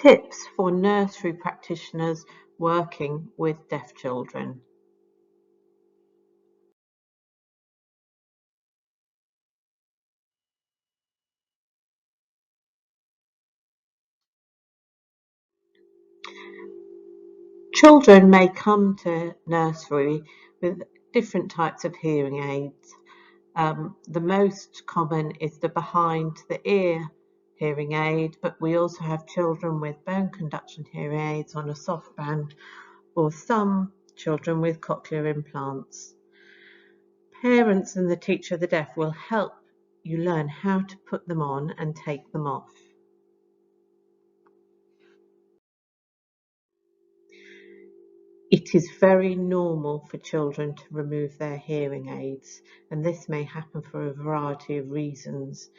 Tips for nursery practitioners working with deaf children. Children may come to nursery with different types of hearing aids. The most common is the behind the ear hearing aid, but we also have children with bone conduction hearing aids on a soft band, or some children with cochlear implants. Parents and the teacher of the deaf will help you learn how to put them on and take them off. It is very normal for children to remove their hearing aids, and this may happen for a variety of reasons.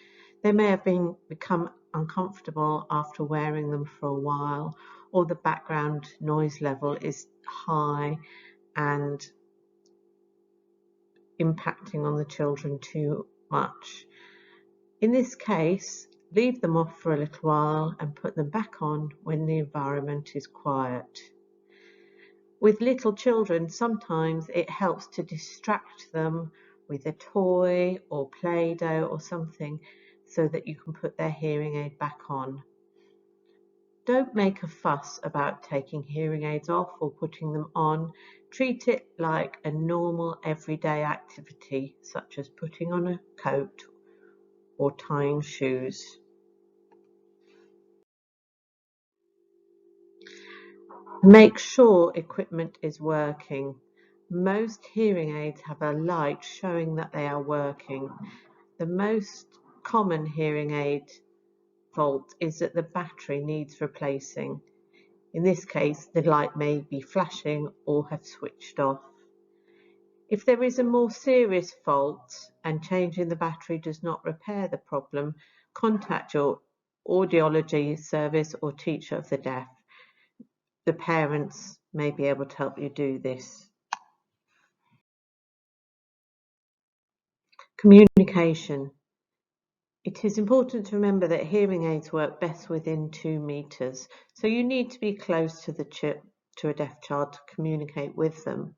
They may have become uncomfortable after wearing them for a while, or the background noise level is high and impacting on the children too much. In this case, leave them off for a little while and put them back on when the environment is quiet. With little children, sometimes it helps to distract them with a toy or Play-Doh or something so that you can put their hearing aid back on. Don't make a fuss about taking hearing aids off or putting them on. Treat it like a normal everyday activity, such as putting on a coat or tying shoes. Make sure equipment is working. Most hearing aids have a light showing that they are working. The most common hearing aid fault is that the battery needs replacing. In this case, the light may be flashing or have switched off. If there is a more serious fault and changing the battery does not repair the problem, contact your audiology service or teacher of the deaf. The parents may be able to help you do this. Communication. It is important to remember that hearing aids work best within 2 meters, so you need to be close to a deaf child to communicate with them.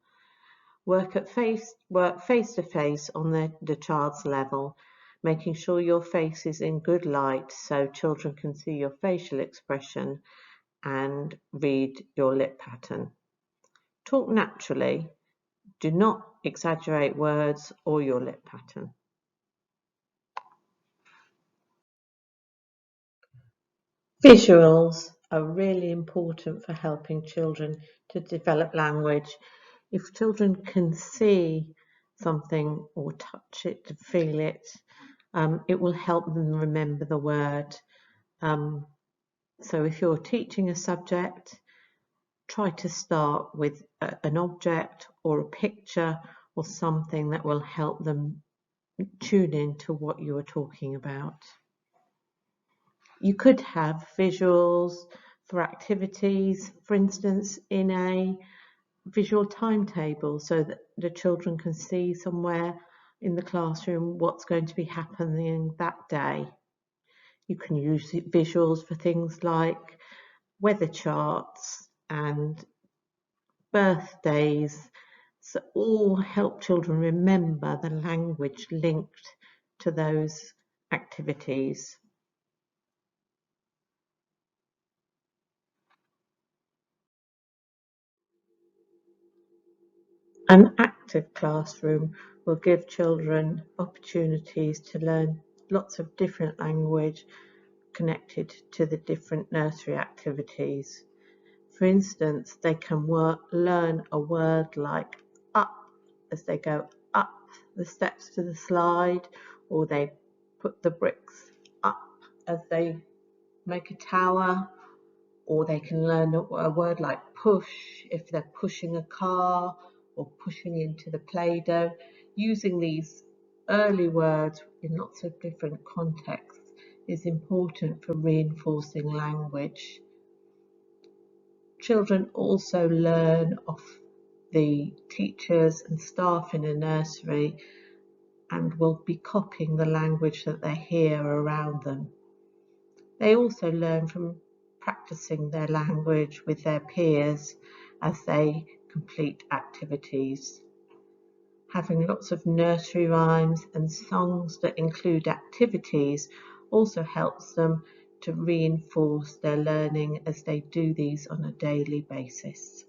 Work face to face on the child's level, making sure your face is in good light so children can see your facial expression and read your lip pattern. Talk naturally. Do not exaggerate words or your lip pattern. Visuals are really important for helping children to develop language. If children can see something or touch it, feel it, it will help them remember the word. So if you're teaching a subject, try to start with an object or a picture or something that will help them tune in to what you are talking about. You could have visuals for activities, for instance, in a visual timetable so that the children can see somewhere in the classroom what's going to be happening that day. You can use visuals for things like weather charts and birthdays, so all help children remember the language linked to those activities. An active classroom will give children opportunities to learn lots of different language connected to the different nursery activities. For instance, they can learn a word like up as they go up the steps to the slide, or they put the bricks up as they make a tower, or they can learn a word like push if they're pushing a car or pushing into the Play-Doh. Using these early words in lots of different contexts is important for reinforcing language. Children also learn off the teachers and staff in a nursery and will be copying the language that they hear around them. They also learn from practicing their language with their peers as they complete activities. Having lots of nursery rhymes and songs that include activities also helps them to reinforce their learning as they do these on a daily basis.